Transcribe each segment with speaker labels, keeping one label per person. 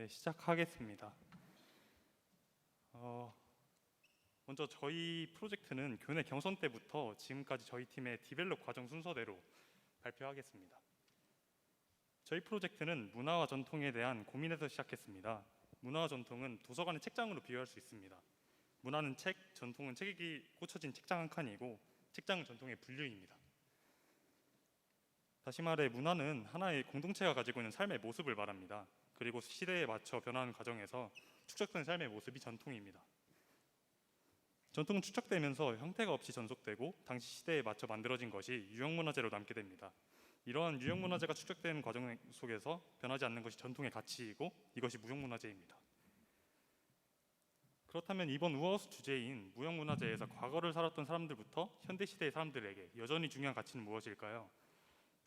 Speaker 1: 네, 시작하겠습니다. 먼저 저희 프로젝트는 교내 경선 때부터 지금까지 저희 팀의 디벨롭 과정 순서대로 발표하겠습니다. 저희 프로젝트는 문화와 전통에 대한 고민에서 시작했습니다. 문화와 전통은 도서관의 책장으로 비유할 수 있습니다. 문화는 책, 전통은 책이 꽂혀진 책장 한 칸이고 책장은 전통의 분류입니다. 다시 말해 문화는 하나의 공동체가 가지고 있는 삶의 모습을 말합니다. 그리고 시대에 맞춰 변화하는 과정에서 축적된 삶의 모습이 전통입니다. 전통은 축적되면서 형태가 없이 전속되고 당시 시대에 맞춰 만들어진 것이 유형문화재로 남게 됩니다. 이러한 유형문화재가 축적되는 과정 속에서 변하지 않는 것이 전통의 가치이고 이것이 무형문화재입니다. 그렇다면 이번 우어하우스 주제인 무형문화재에서 과거를 살았던 사람들부터 현대시대의 사람들에게 여전히 중요한 가치는 무엇일까요?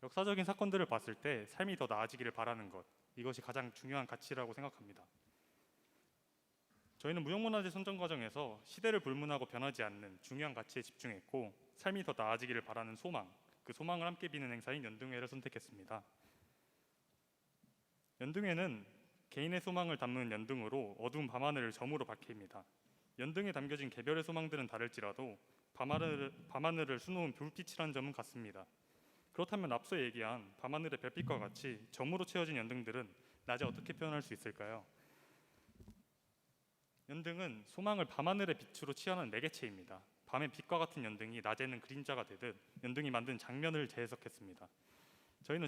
Speaker 1: 역사적인 사건들을 봤을 때 삶이 더 나아지기를 바라는 것, 이것이 가장 중요한 가치라고 생각합니다. 저희는 무형문화재 선정 과정에서 시대를 불문하고 변하지 않는 중요한 가치에 집중했고 삶이 더 나아지기를 바라는 소망, 그 소망을 함께 비는 행사인 연등회를 선택했습니다. 연등회는 개인의 소망을 담은 연등으로 어두운 밤하늘을 점으로 밝힙니다. 연등에 담겨진 개별의 소망들은 다를지라도 밤하늘을 수놓은 불빛이라는 점은 같습니다. 그렇다면 앞서 얘기한 밤하늘의 별빛과 같이 점으로 채워진 연등들은 낮에 어떻게 표현할 수 있을까요? 연등은 소망을 밤하늘의 빛으로 치환한 매개체입니다. 밤의 빛과 같은 연등이 낮에는 그림자가 되듯 연등이 만든 장면을 재해석했습니다. 저희는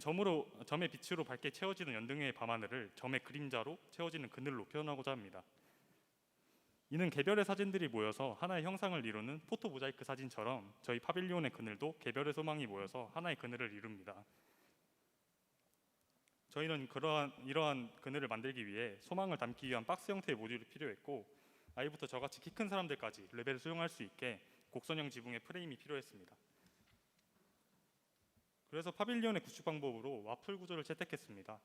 Speaker 1: 점의 빛으로 밝게 채워지는 연등의 밤하늘을 점의 그림자로 채워지는 그늘로 표현하고자 합니다. 이는 개별의 사진들이 모여서 하나의 형상을 이루는 포토 모자이크 사진처럼 저희 파빌리온의 그늘도 개별의 소망이 모여서 하나의 그늘을 이룹니다. 저희는 이러한 그늘을 만들기 위해 소망을 담기 위한 박스 형태의 모듈이 필요했고 아이부터 저같이 키 큰 사람들까지 레벨을 수용할 수 있게 곡선형 지붕의 프레임이 필요했습니다. 그래서 파빌리온의 구축 방법으로 와플 구조를 채택했습니다.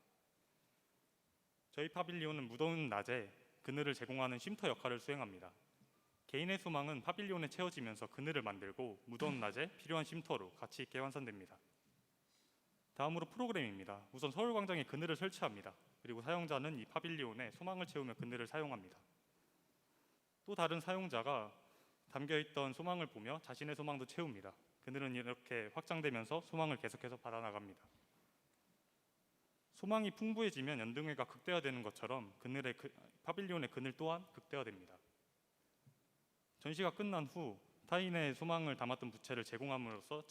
Speaker 1: 저희 파빌리온은 무더운 낮에 그늘을 제공하는 쉼터 역할을 수행합니다. 개인의 소망은 파빌리온에 채워지면서 그늘을 만들고 무더운 낮에 필요한 쉼터로 가치 있게 환산됩니다. 다음으로 프로그램입니다. 우선 서울광장에 그늘을 설치합니다. 그리고 사용자는 이 파빌리온에 소망을 채우며 그늘을 사용합니다. 또 다른 사용자가 담겨있던 소망을 보며 자신의 소망도 채웁니다. 그늘은 이렇게 확장되면서 소망을 계속해서 받아나갑니다. 소망이 풍부해지면 연등회가 극대화되는 것처럼 파빌리온의 그늘 또한 극대화됩니다. 전시가 끝난 후 타인의 소망을 담았던 부채를 제공함으로써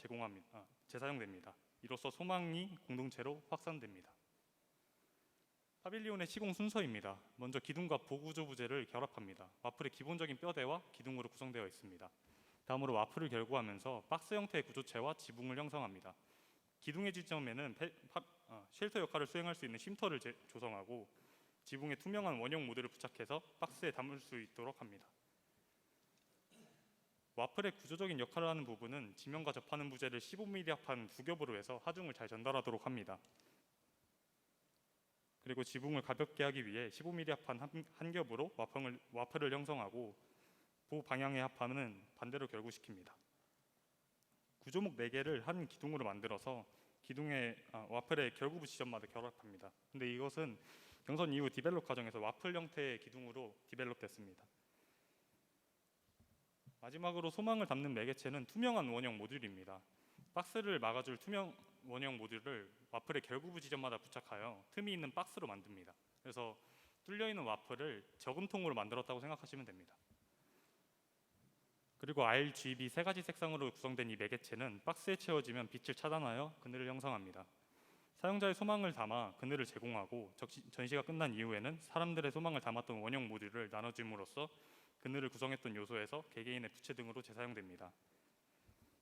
Speaker 1: 재사용됩니다. 이로써 소망이 공동체로 확산됩니다. 파빌리온의 시공 순서입니다. 먼저 기둥과 보구조 부재를 결합합니다. 와플의 기본적인 뼈대와 기둥으로 구성되어 있습니다. 다음으로 와플을 결구하면서 박스 형태의 구조체와 지붕을 형성합니다. 기둥의 지점에는 쉘터 역할을 수행할 수 있는 쉼터를 조성하고 지붕에 투명한 원형 모듈을 부착해서 박스에 담을 수 있도록 합니다. 와플의 구조적인 역할을 하는 부분은 지면과 접하는 부재를 15mm 합한 두 겹으로 해서 하중을 잘 전달하도록 합니다. 그리고 지붕을 가볍게 하기 위해 15mm 합한 한 겹으로 와플을 형성하고 보방향의 합판은 반대로 결구시킵니다. 구조목 4개를 한 기둥으로 만들어서 와플의 결구부 지점마다 결합합니다. 근데 이것은 경선 이후 디벨롭 과정에서 와플 형태의 기둥으로 디벨롭됐습니다. 마지막으로 소망을 담는 매개체는 투명한 원형 모듈입니다. 박스를 막아줄 투명 원형 모듈을 와플의 결구부 지점마다 부착하여 틈이 있는 박스로 만듭니다. 그래서 뚫려있는 와플을 저금통으로 만들었다고 생각하시면 됩니다. 그리고 RGB 3가지 색상으로 구성된 이 매개체는 박스에 채워지면 빛을 차단하여 그늘을 형성합니다. 사용자의 소망을 담아 그늘을 제공하고 전시가 끝난 이후에는 사람들의 소망을 담았던 원형 모듈을 나눠줌으로써 그늘을 구성했던 요소에서 개개인의 부채 등으로 재사용됩니다.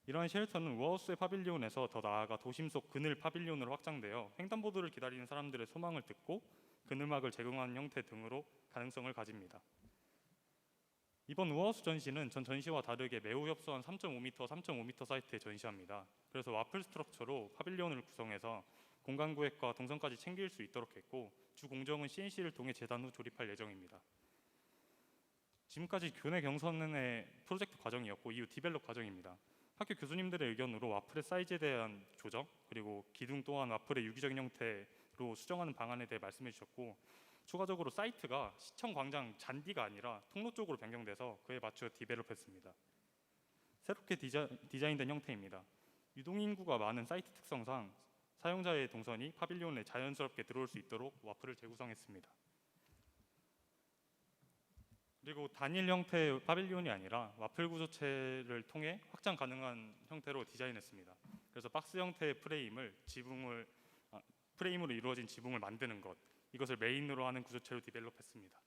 Speaker 1: 이러한 쉘터는 우어하우스의 파빌리온에서 더 나아가 도심 속 그늘 파빌리온으로 확장되어 횡단보도를 기다리는 사람들의 소망을 듣고 그늘막을 제공하는 형태 등으로 가능성을 가집니다. 이번 우어하우스 전시는 전 전시와 다르게 매우 협소한 3.5m, 3.5m 사이트에 전시합니다. 그래서 와플 스트럭처로 파빌리온을 구성해서 공간 구획과 동선까지 챙길 수 있도록 했고 주 공정은 CNC를 통해 재단 후 조립할 예정입니다. 지금까지 교내 경선의 프로젝트 과정이었고 이후 디벨롭 과정입니다. 학교 교수님들의 의견으로 와플의 사이즈에 대한 조정 그리고 기둥 또한 와플의 유기적인 형태로 수정하는 방안에 대해 말씀해 주셨고 추가적으로 사이트가 시청 광장 잔디가 아니라 통로 쪽으로 변경돼서 그에 맞춰 디벨롭했습니다. 새롭게 디자인된 형태입니다. 유동인구가 많은 사이트 특성상 사용자의 동선이 파빌리온에 자연스럽게 들어올 수 있도록 와플을 재구성했습니다. 그리고 단일 형태의 파빌리온이 아니라 와플 구조체를 통해 확장 가능한 형태로 디자인했습니다. 그래서 박스 형태의 프레임으로 이루어진 지붕을 만드는 것, 이것을 메인으로 하는 구조체로 디벨롭했습니다.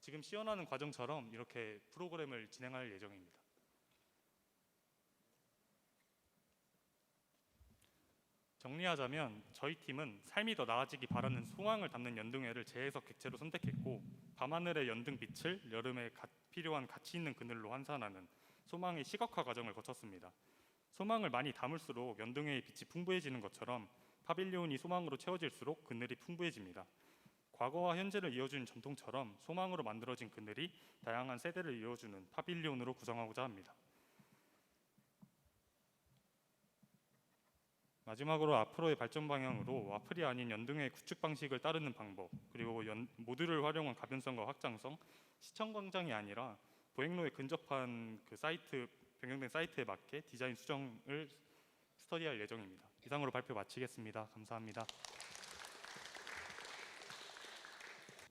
Speaker 1: 지금 시연하는 과정처럼 이렇게 프로그램을 진행할 예정입니다. 정리하자면 저희 팀은 삶이 더 나아지기 바라는 소망을 담는 연등회를 재해석 객체로 선택했고, 밤하늘의 연등빛을 여름에 필요한 가치 있는 그늘로 환산하는 소망의 시각화 과정을 거쳤습니다. 소망을 많이 담을수록 연등회의 빛이 풍부해지는 것처럼 파빌리온이 소망으로 채워질수록 그늘이 풍부해집니다. 과거와 현재를 이어주는 전통처럼 소망으로 만들어진 그늘이 다양한 세대를 이어주는 파빌리온으로 구성하고자 합니다. 마지막으로 앞으로의 발전 방향으로 와플이 아닌 연등의 구축 방식을 따르는 방법, 그리고 모듈을 활용한 가변성과 확장성, 시청 광장이 아니라 보행로에 근접한 변경된 사이트에 맞게 디자인 수정을 스터디할 예정입니다. 이상으로 발표 마치겠습니다. 감사합니다.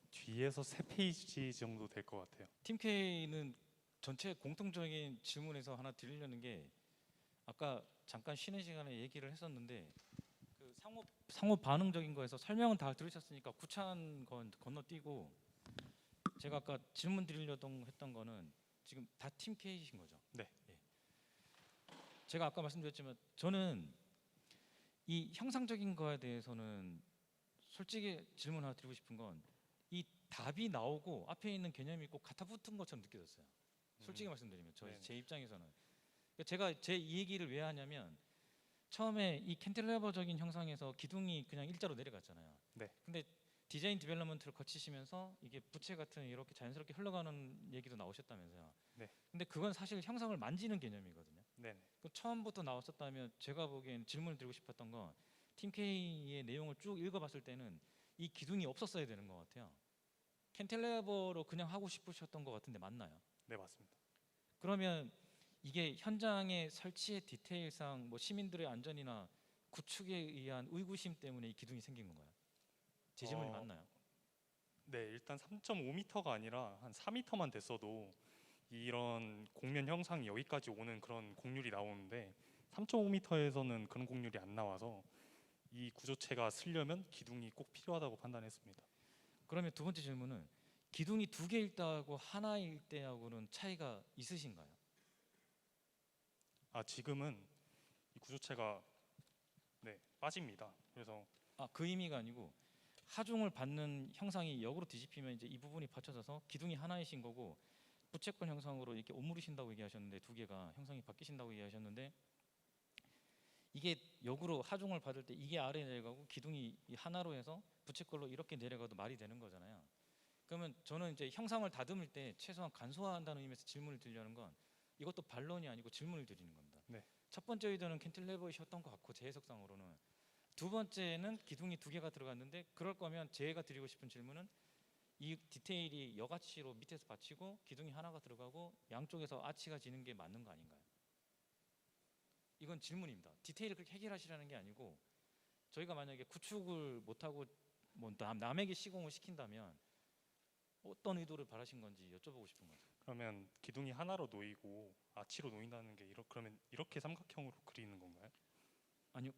Speaker 1: 뒤에서 3페이지 정도 될 것 같아요.
Speaker 2: 팀K는 전체 공통적인 질문에서 하나 드리려는 게, 아까 잠깐 쉬는 시간에 얘기를 했었는데 그 상호 반응적인 거에서 설명은 다 들으셨으니까 구차한 건 건너뛰고, 제가 아까 질문 드리려던 했던 거는 지금 다 팀K이신 거죠?
Speaker 1: 네.
Speaker 2: 예. 제가 아까 말씀드렸지만 저는 이 형상적인 거에 대해서는 솔직히 질문 하나 드리고 싶은 건, 이 답이 나오고 앞에 있는 개념이 꼭 같아붙은 것처럼 느껴졌어요. 솔직히 말씀드리면 제 입장에서는. 제가 이 얘기를 왜 하냐면, 처음에 이 캔틸레버적인 형상에서 기둥이 그냥 일자로 내려갔잖아요.
Speaker 1: 네.
Speaker 2: 근데 디자인 디벨롭먼트를 거치시면서 이게 부채 같은 이렇게 자연스럽게 흘러가는 얘기도 나오셨다면서요.
Speaker 1: 네.
Speaker 2: 근데 그건 사실 형상을 만지는 개념이거든요.
Speaker 1: 네.
Speaker 2: 처음부터 나왔었다면 제가 보기엔 질문을 드리고 싶었던 건, 팀K의 내용을 쭉 읽어봤을 때는 이 기둥이 없었어야 되는 것 같아요. 캔틸레버로 그냥 하고 싶으셨던 것 같은데 맞나요?
Speaker 1: 네, 맞습니다.
Speaker 2: 그러면 이게 현장의 설치의 디테일상 뭐 시민들의 안전이나 구축에 의한 의구심 때문에 이 기둥이 생긴 건가요? 제 질문이 맞나요?
Speaker 1: 네, 일단 3.5m가 아니라 한 4m만 됐어도 이런 곡면 형상이 여기까지 오는 그런 곡률이 나오는데, 3.5m에서는 그런 곡률이 안 나와서 이 구조체가 쓰려면 기둥이 꼭 필요하다고 판단했습니다.
Speaker 2: 그러면 두 번째 질문은, 기둥이 2개일 때하고 하나일 때하고는 차이가 있으신가요?
Speaker 1: 지금은 이 구조체가 빠집니다. 그래서
Speaker 2: 그 의미가 아니고, 하중을 받는 형상이 역으로 뒤집히면 이제 이 부분이 받쳐져서 기둥이 하나이신 거고, 부채꼴 형상으로 이렇게 오므리신다고 얘기하셨는데, 2개가 형상이 바뀌신다고 얘기하셨는데, 이게 역으로 하중을 받을 때 이게 아래 내려가고 기둥이 하나로 해서 부채꼴로 이렇게 내려가도 말이 되는 거잖아요. 그러면 저는 이제 형상을 다듬을 때 최소한 간소화한다는 의미에서 질문을 드리려는 건, 이것도 반론이 아니고 질문을 드리는 겁니다.
Speaker 1: 네.
Speaker 2: 첫 번째 의도는 캔틸레버이셨던 것 같고, 제 해석상으로는. 두 번째는 기둥이 2개가 들어갔는데, 그럴 거면 제가 드리고 싶은 질문은, 이 디테일이 여가치로 밑에서 받치고 기둥이 하나가 들어가고 양쪽에서 아치가 지는 게 맞는 거 아닌가요? 이건 질문입니다. 디테일을 그렇게 해결하시라는 게 아니고, 저희가 만약에 구축을 못하고 뭐 남에게 시공을 시킨다면 어떤 의도를 바라신 건지 여쭤보고 싶은 거죠.
Speaker 1: 그러면 기둥이 하나로 놓이고 아치로 놓인다는 게 그러면 이렇게 삼각형으로 그리는 건가요?
Speaker 2: 아니요,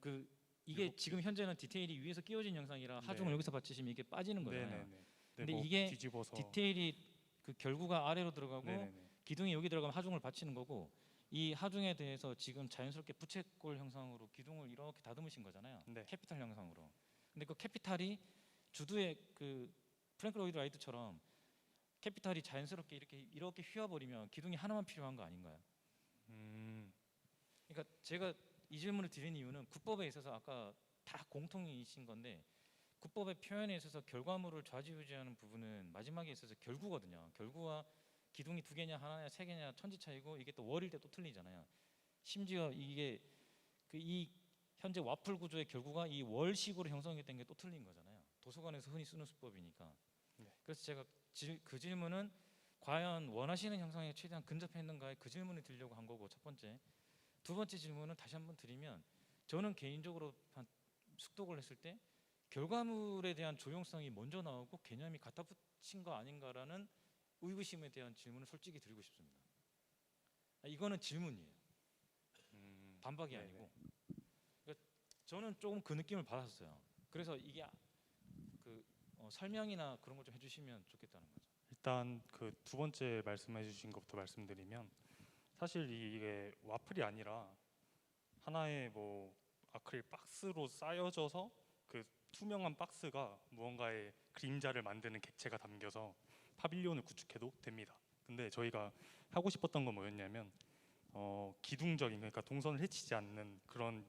Speaker 2: 이게 지금 현재는 디테일이 위에서 끼워진 영상이라 하중을 여기서 받치시면 이게 빠지는 거잖아요.
Speaker 1: 네네네.
Speaker 2: 근데
Speaker 1: 뭐
Speaker 2: 이게
Speaker 1: 뒤집어서
Speaker 2: 디테일이 그 결구가 아래로 들어가고
Speaker 1: 네네네.
Speaker 2: 기둥이 여기 들어가면 하중을 받치는 거고, 이 하중에 대해서 지금 자연스럽게 부채꼴 형상으로 기둥을 이렇게 다듬으신 거잖아요.
Speaker 1: 네.
Speaker 2: 캐피탈 형상으로. 근데 그 캐피탈이 주두의 그 프랭크 로이드 라이트처럼 캐피탈이 자연스럽게 이렇게 휘어버리면 기둥이 하나만 필요한 거 아닌가요? 그러니까 제가 이 질문을 드린 이유는, 국법에 있어서 아까 다 공통이신 건데, 국법의 표현에 있어서 결과물을 좌지우지하는 부분은 마지막에 있어서 결구거든요. 결구와 기둥이 2개냐 하나냐 3개냐 천지 차이고, 이게 또 월일 때 또 틀리잖아요. 심지어 이게 이 현재 와플 구조의 결구가 이 월식으로 형성이 된 게 또 틀린 거잖아요. 도서관에서 흔히 쓰는 수법이니까.
Speaker 1: 네.
Speaker 2: 그래서 제가 그 질문은 과연 원하시는 형상에 최대한 근접했는가에 그 질문을 드리려고 한 거고 첫 번째. 두 번째 질문은 다시 한번 드리면 저는 개인적으로 숙독을 했을 때 결과물에 대한 조용성이 먼저 나오고 개념이 갖다 붙인 거 아닌가라는 의구심에 대한 질문을 솔직히 드리고 싶습니다. 이거는 질문이에요. 반박이
Speaker 1: 네네.
Speaker 2: 아니고. 그러니까 저는 조금 그 느낌을 받았어요. 그래서 이게 설명이나 그런 걸 좀 해주시면 좋겠다는 거죠.
Speaker 1: 일단 그 두 번째 말씀해 주신 것부터 말씀드리면 사실 이게 와플이 아니라 하나의 뭐 아크릴 박스로 쌓여져서 그 투명한 박스가 무언가의 그림자를 만드는 객체가 담겨서 파빌리온을 구축해도 됩니다. 근데 저희가 하고 싶었던 건 뭐였냐면 기둥적인, 그러니까 동선을 해치지 않는 그런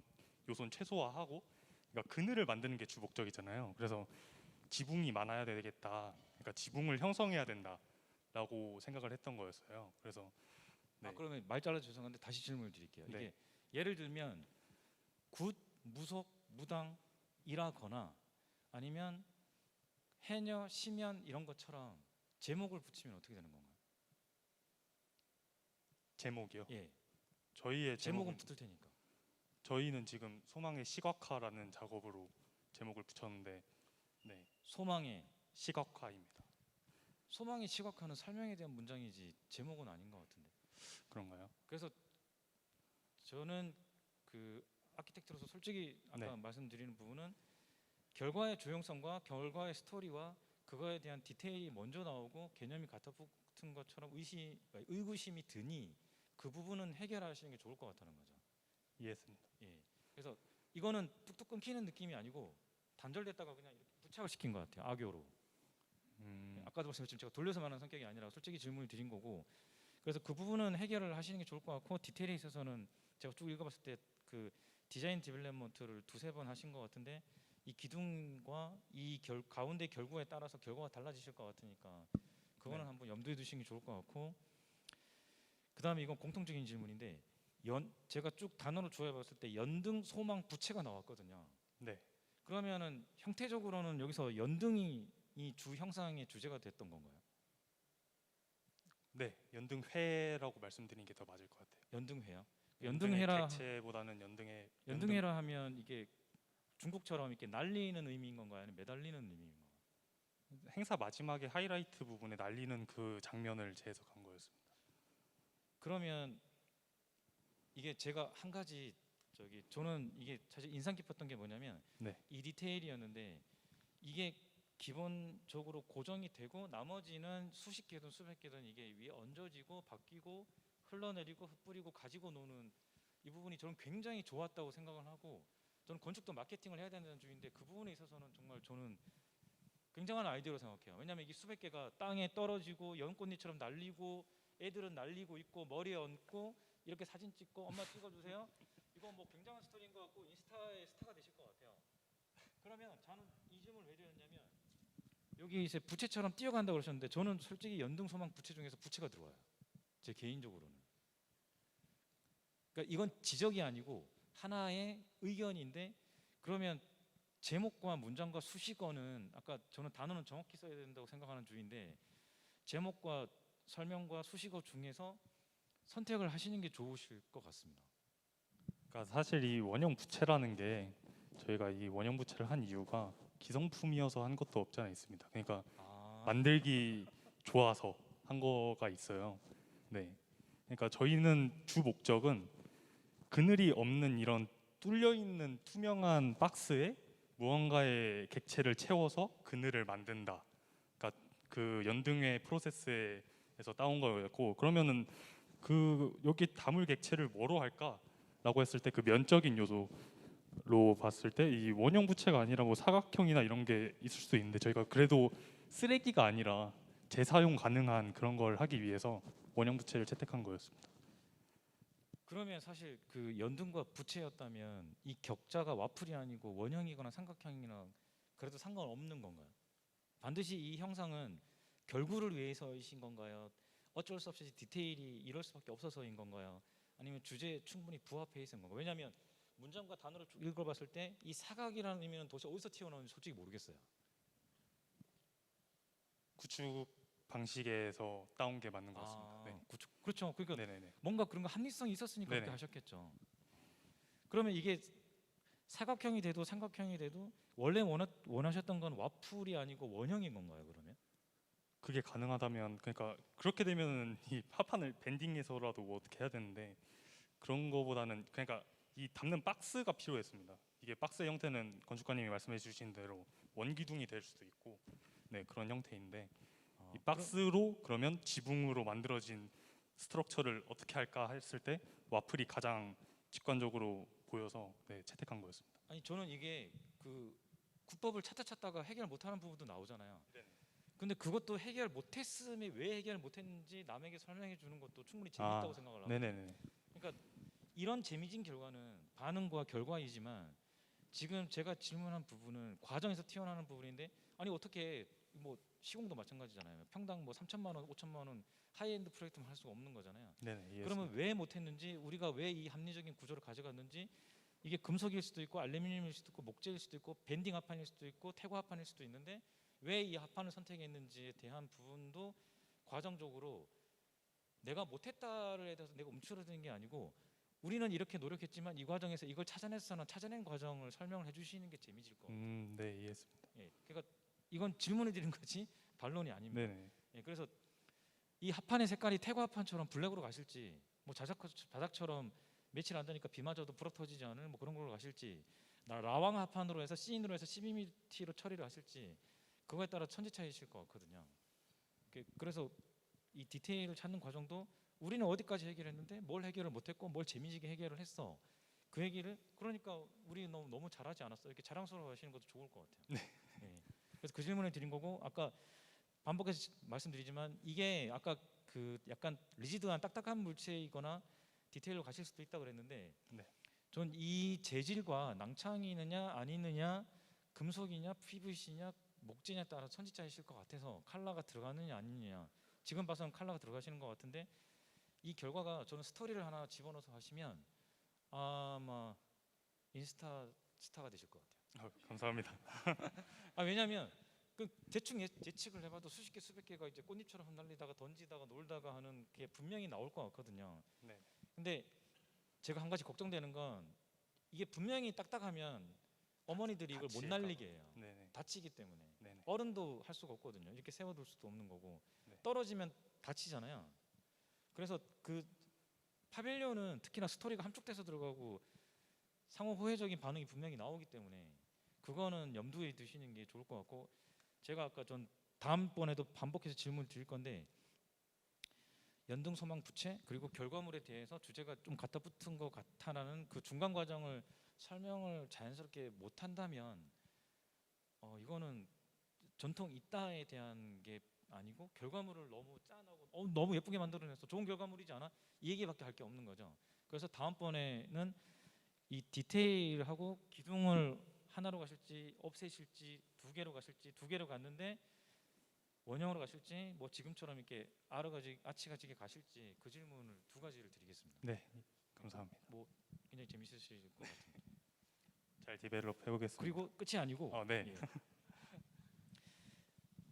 Speaker 1: 요소는 최소화하고, 그러니까 그늘을 만드는 게 주 목적이잖아요. 그래서 지붕이 많아야 되겠다, 그러니까 지붕을 형성해야 된다라고 생각을 했던 거였어요. 그래서 네.
Speaker 2: 그러면 말 잘라 죄송한데 다시 질문을 드릴게요.
Speaker 1: 네.
Speaker 2: 이게 예를 들면 굿, 무속, 무당이라거나 아니면 해녀, 심연 이런 것처럼 제목을 붙이면 어떻게 되는 건가요?
Speaker 1: 제목이요.
Speaker 2: 예,
Speaker 1: 저희의
Speaker 2: 제목은
Speaker 1: 제목은
Speaker 2: 붙을 테니까.
Speaker 1: 저희는 지금 소망의 시각화라는 작업으로 제목을 붙였는데, 네,
Speaker 2: 소망의
Speaker 1: 시각화입니다.
Speaker 2: 시각화는 설명에 대한 문장이지 제목은 아닌 것 같은데.
Speaker 1: 그런가요?
Speaker 2: 그래서 저는 그 아키텍트로서 솔직히 아까
Speaker 1: 네.
Speaker 2: 말씀드리는 부분은 결과의 조용성과 결과의 스토리와 그거에 대한 디테일이 먼저 나오고 개념이 같아 붙은 것처럼 의구심이 드니 그 부분은 해결하시는 게 좋을 것 같다는 거죠.
Speaker 1: 이해했습니다.
Speaker 2: 예. 그래서 이거는 뚝뚝 끊기는 느낌이 아니고 단절됐다가 그냥 이렇게 부착을 시킨 것 같아요. 악교로. 아까도 말씀드렸지만 제가 돌려서 말하는 성격이 아니라 솔직히 질문을 드린 거고, 그래서 그 부분은 해결을 하시는 게 좋을 것 같고, 디테일에 있어서는 제가 쭉 읽어봤을 때 그 디자인 디벨롭먼트를 두세 번 하신 것 같은데 이 기둥과 이 가운데 결과에 따라서 결과가 달라지실 것 같으니까 그거는
Speaker 1: 네.
Speaker 2: 한번 염두에 두시는 게 좋을 것 같고, 그 다음에 이건 공통적인 질문인데 제가 쭉 단어로 조회해봤을 때 연등, 소망, 부채가 나왔거든요.
Speaker 1: 네.
Speaker 2: 그러면은 형태적으로는 여기서 연등이 이 주 형상의 주제가 됐던 건가요?
Speaker 1: 네, 연등회라고 말씀드리는 게 더 맞을 것 같아요.
Speaker 2: 연등회요?
Speaker 1: 연등의
Speaker 2: 연등회라
Speaker 1: 객체보다는 연등의
Speaker 2: 연등회라 하면 이게 중국처럼 이렇게 날리는 의미인 건가요? 아니면 매달리는 의미인 건가요?
Speaker 1: 행사 마지막에 하이라이트 부분에 날리는 그 장면을 재해석한 거였습니다.
Speaker 2: 그러면 이게 제가 한 가지 저는 이게 사실 인상 깊었던 게 뭐냐면
Speaker 1: 네.
Speaker 2: 이 디테일이었는데 이게 기본적으로 고정이 되고 나머지는 수십 개든 수백 개든 이게 위에 얹어지고 바뀌고 흘러내리고 흩뿌리고 가지고 노는 이 부분이 저는 굉장히 좋았다고 생각을 하고, 저는 건축도 마케팅을 해야 되는 주의인데 그 부분에 있어서는 정말 저는 굉장한 아이디어로 생각해요. 왜냐하면 이게 수백 개가 땅에 떨어지고 연꽃잎처럼 날리고 애들은 날리고 있고 머리에 얹고 이렇게 사진 찍고 엄마 찍어주세요. 이거 뭐 굉장한 스토리인 것 같고 인스타의 스타가 되실 것 같아요. 그러면 저는 이 질문을 왜 드렸냐면 여기 이제 부채처럼 뛰어간다고 그러셨는데 저는 솔직히 연등, 소망, 부채 중에서 부채가 들어와요. 제 개인적으로는. 그러니까 이건 지적이 아니고 하나의 의견인데, 그러면 제목과 문장과 수식어는 아까 저는 단어는 정확히 써야 된다고 생각하는 주의인데 제목과 설명과 수식어 중에서 선택을 하시는 게 좋으실 것 같습니다.
Speaker 1: 그러니까 사실 이 원형 부채라는 게 저희가 이 원형 부채를 한 이유가 기성품이어서 한 것도 없지 않아 있습니다. 그러니까 만들기 좋아서 한 거가 있어요. 네. 그러니까 저희는 주 목적은 그늘이 없는 이런 뚫려 있는 투명한 박스에 무언가의 객체를 채워서 그늘을 만든다. 그러니까 그 연등의 프로세스에서 따온 거였고, 그러면은 그 여기 다물 객체를 뭐로 할까라고 했을 때 그 면적인 요소로 봤을 때 이 원형 부채가 아니라 뭐 사각형이나 이런 게 있을 수 있는데 저희가 그래도 쓰레기가 아니라 재사용 가능한 그런 걸 하기 위해서 원형 부채를 채택한 거였습니다.
Speaker 2: 그러면 사실 그 연등과 부채였다면 이 격자가 와플이 아니고 원형이거나 삼각형이나 그래도 상관없는 건가요? 반드시 이 형상은 결구를 위해서이신 건가요? 어쩔 수 없이 디테일이 이럴 수밖에 없어서인 건가요? 아니면 주제에 충분히 부합해 있는 건가요? 왜냐하면 문장과 단어를 쭉 읽어봤을 때 이 사각이라는 의미는 도대체 어디서 튀어나오는지 솔직히 모르겠어요.
Speaker 1: 구축 방식에서 따온 게 맞는 것 같습니다.
Speaker 2: 아,
Speaker 1: 네.
Speaker 2: 그렇죠. 그러니까
Speaker 1: 네네네.
Speaker 2: 뭔가 그런 거 합리성이 있었으니까 그렇게
Speaker 1: 네네.
Speaker 2: 하셨겠죠. 그러면 이게 사각형이 돼도 삼각형이 돼도 원래 원하셨던 건 와플이 아니고 원형인 건가요, 그러면?
Speaker 1: 그게 가능하다면 그러니까 그렇게 되면은 이 파판을 밴딩해서라도 뭐 어떻게 해야 되는데 그런 거보다는 그러니까 이 담는 박스가 필요했습니다. 이게 박스의 형태는 건축가님이 말씀해 주신 대로 원기둥이 될 수도 있고 네 그런 형태인데 이
Speaker 2: 아,
Speaker 1: 박스로 그러면 지붕으로 만들어진 스트럭처를 어떻게 할까 했을 때 와플이 가장 직관적으로 보여서 네, 채택한 거였습니다.
Speaker 2: 아니 저는 이게 그 국법을 찾다가 해결 못하는 부분도 나오잖아요.
Speaker 1: 네네.
Speaker 2: 근데 그것도 해결 못했음에 왜 해결 못했는지 남에게 설명해 주는 것도 충분히
Speaker 1: 아,
Speaker 2: 재밌다고 생각을 하거든요.
Speaker 1: 네네네.
Speaker 2: 그러니까 이런 재미진 결과는 반응과 결과이지만 지금 제가 질문한 부분은 과정에서 튀어나오는 부분인데 아니 어떻게 뭐 시공도 마찬가지잖아요. 평당 뭐 3천만 원, 5천만 원 하이엔드 프로젝트만 할 수가 없는 거잖아요.
Speaker 1: 네네. 이해했습니다.
Speaker 2: 그러면 왜 못했는지 우리가 왜 이 합리적인 구조를 가져갔는지 이게 금속일 수도 있고 알루미늄일 수도 있고 목재일 수도 있고 밴딩 합판일 수도 있고 태고 합판일 수도 있는데 왜 이 합판을 선택했는지에 대한 부분도 과정적으로 내가 못했다를 대해서 내가 움츠러드는 게 아니고 우리는 이렇게 노력했지만 이 과정에서 이걸 찾아내서는 찾아낸 과정을 설명을 해주시는 게 재미질 거 같아요.
Speaker 1: 네 이해했습니다.
Speaker 2: 예, 그러니까 이건 질문을 드린 거지 반론이 아닙니다.
Speaker 1: 네네.
Speaker 2: 예, 그래서 이 합판의 색깔이 태고 합판처럼 블랙으로 가실지 뭐 자작처럼 며칠 안 되니까 비 맞아도 부럽 터지지 않을 뭐 그런 걸로 가실지 라왕 합판으로 해서 C인으로 해서 12mm로 처리를 하실지 그거에 따라 천지 차이실 것 같거든요. 그래서 이 디테일을 찾는 과정도 우리는 어디까지 해결했는데 뭘 해결을 못했고 뭘 재미지게 해결을 했어. 그 얘기를 그러니까 우리 너무 잘하지 않았어. 이렇게 자랑스러워하시는 것도 좋을 것 같아요.
Speaker 1: 네.
Speaker 2: 예. 그래서 그 질문을 드린 거고 아까 반복해서 말씀드리지만 이게 아까 그 약간 리지드한 딱딱한 물체이거나 디테일로 가실 수도 있다고 그랬는데
Speaker 1: 네.
Speaker 2: 전 이 재질과 낭창이 있느냐 아니느냐 금속이냐 PVC냐 목재냐에 따라 천지차이실 것 같아서 칼라가 들어가느냐 아니느냐 지금 봐서는 칼라가 들어가시는 것 같은데 이 결과가 저는 스토리를 하나 집어넣어서 하시면 아마 인스타 스타가 되실 것 같아요.
Speaker 1: 감사합니다.
Speaker 2: 아 왜냐하면 그 대충 예측을 해봐도 수십 개 수백 개가 이제 꽃잎처럼 흩날리다가 던지다가 놀다가 하는 게 분명히 나올 것 같거든요.
Speaker 1: 네.
Speaker 2: 근데 제가 한 가지 걱정되는 건 이게 분명히 딱딱하면 어머니들이 이걸 못
Speaker 1: 다칠까
Speaker 2: 날리게 해요.
Speaker 1: 네네.
Speaker 2: 다치기 때문에
Speaker 1: 네네.
Speaker 2: 어른도 할 수가 없거든요. 이렇게 세워둘 수도 없는 거고
Speaker 1: 네.
Speaker 2: 떨어지면 다치잖아요. 그래서 그 파빌리온은 특히나 스토리가 함축돼서 들어가고 상호 호혜적인 반응이 분명히 나오기 때문에 그거는 염두에 두시는 게 좋을 것 같고 제가 아까 전 다음번에도 반복해서 질문을 드릴 건데 연등 소망 부채 그리고 결과물에 대해서 주제가 좀 갖다 붙은 것 같아라는 그 중간 과정을 설명을 자연스럽게 못 한다면 이거는 전통 있다에 대한 게 아니고 결과물을 너무 짠하고 너무 예쁘게 만들어내서 좋은 결과물이지 않아? 이 얘기밖에 할 게 없는 거죠. 그래서 다음번에는 이 디테일하고 기둥을 하나로 가실지 없애실지 두 개로 가실지 두 개로 갔는데 원형으로 가실지 뭐 지금처럼 이렇게 아치가지게 가실지 그 질문을 두 가지를 드리겠습니다.
Speaker 1: 네. 감사합니다.
Speaker 2: 뭐 굉장히 재밌으실 것 같은데.
Speaker 1: 잘 디벨롭 해보겠습니다.
Speaker 2: 그리고 끝이 아니고
Speaker 1: 네.
Speaker 2: 예.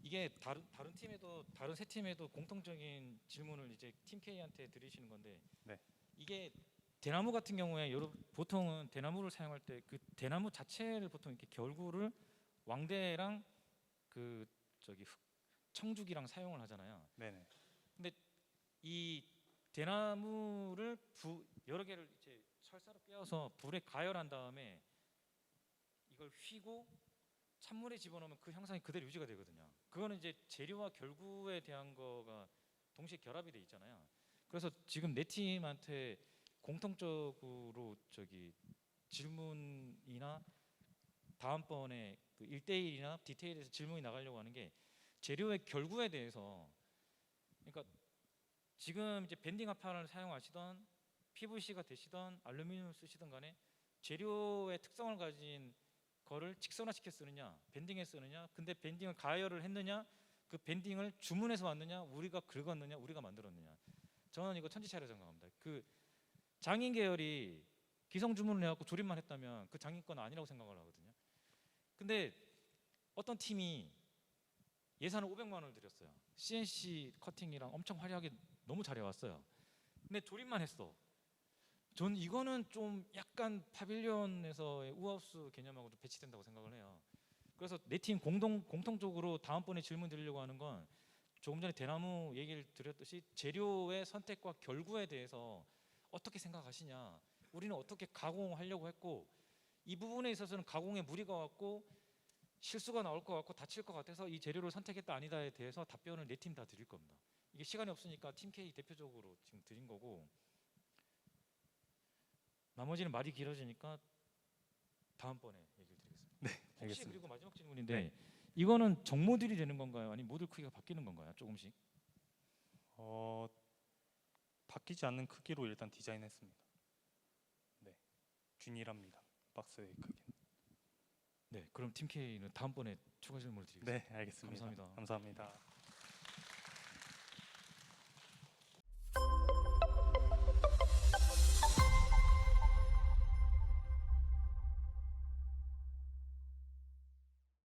Speaker 2: 이게 다른 팀에도 다른 세 팀에도 공통적인 질문을 이제 팀 K한테 드리시는 건데
Speaker 1: 네.
Speaker 2: 이게 대나무 같은 경우에 보통은 대나무를 사용할 때 그 대나무 자체를 보통 이렇게 결구를 왕대랑 그 청죽이랑 사용을 하잖아요.
Speaker 1: 네네.
Speaker 2: 이 대나무를 여러 개를 이제 설사로 꿰어서 불에 가열한 다음에 이걸 휘고 찬물에 집어넣으면 그 형상이 그대로 유지가 되거든요. 그거는 이제 재료와 결구에 대한 거가 동시에 결합이 돼 있잖아요. 그래서 지금 네 팀한테 공통적으로 질문이나 다음번에 그 1대1이나 디테일에서 질문이 나가려고 하는 게 재료의 결구에 대해서 그러니까 지금 이제 밴딩 합판을 사용하시던 PVC가 되시던 알루미늄을 쓰시던 간에 재료의 특성을 가진 거를 직선화시켜 쓰느냐 밴딩에 쓰느냐 근데 밴딩을 가열을 했느냐 그 밴딩을 주문해서 왔느냐 우리가 긁었느냐 우리가 만들었느냐 저는 이거 천지차이라고 생각합니다. 그 장인 계열이 기성 주문을 해갖고 조립만 했다면 그 장인 건 아니라고 생각을 하거든요. 근데 어떤 팀이 예산을 500만 원을 들였어요. CNC 커팅이랑 엄청 화려하게 너무 잘해왔어요. 근데 조립만 했어. 전 이거는 좀 약간 파빌리온에서의 우하우스 개념하고도 배치된다고 생각을 해요. 그래서 내 팀 공통적으로 다음번에 질문 드리려고 하는 건 조금 전에 대나무 얘기를 드렸듯이 재료의 선택과 결구에 대해서 어떻게 생각하시냐, 우리는 어떻게 가공하려고 했고 이 부분에 있어서는 가공에 무리가 왔고 실수가 나올 것 같고 다칠 것 같아서 이 재료를 선택했다 아니다에 대해서 답변을 네 팀 다 드릴 겁니다. 이게 시간이 없으니까 팀 K 대표적으로 지금 드린 거고, 나머지는 말이 길어지니까 다음번에 얘기를 드리겠습니다.
Speaker 1: 네,
Speaker 2: 혹시
Speaker 1: 알겠습니다.
Speaker 2: 그리고 마지막 질문인데 이거는 정모듈이 되는 건가요? 아니면 모듈 크기가 바뀌는 건가요? 조금씩?
Speaker 1: 바뀌지 않는 크기로 일단 디자인했습니다. 네, 균일합니다. 박스의 크기는.
Speaker 2: 네, 그럼 팀 K는 다음번에 추가 질문을 드리겠습니다.
Speaker 1: 네, 알겠습니다.
Speaker 2: 감사합니다.
Speaker 1: 감사합니다.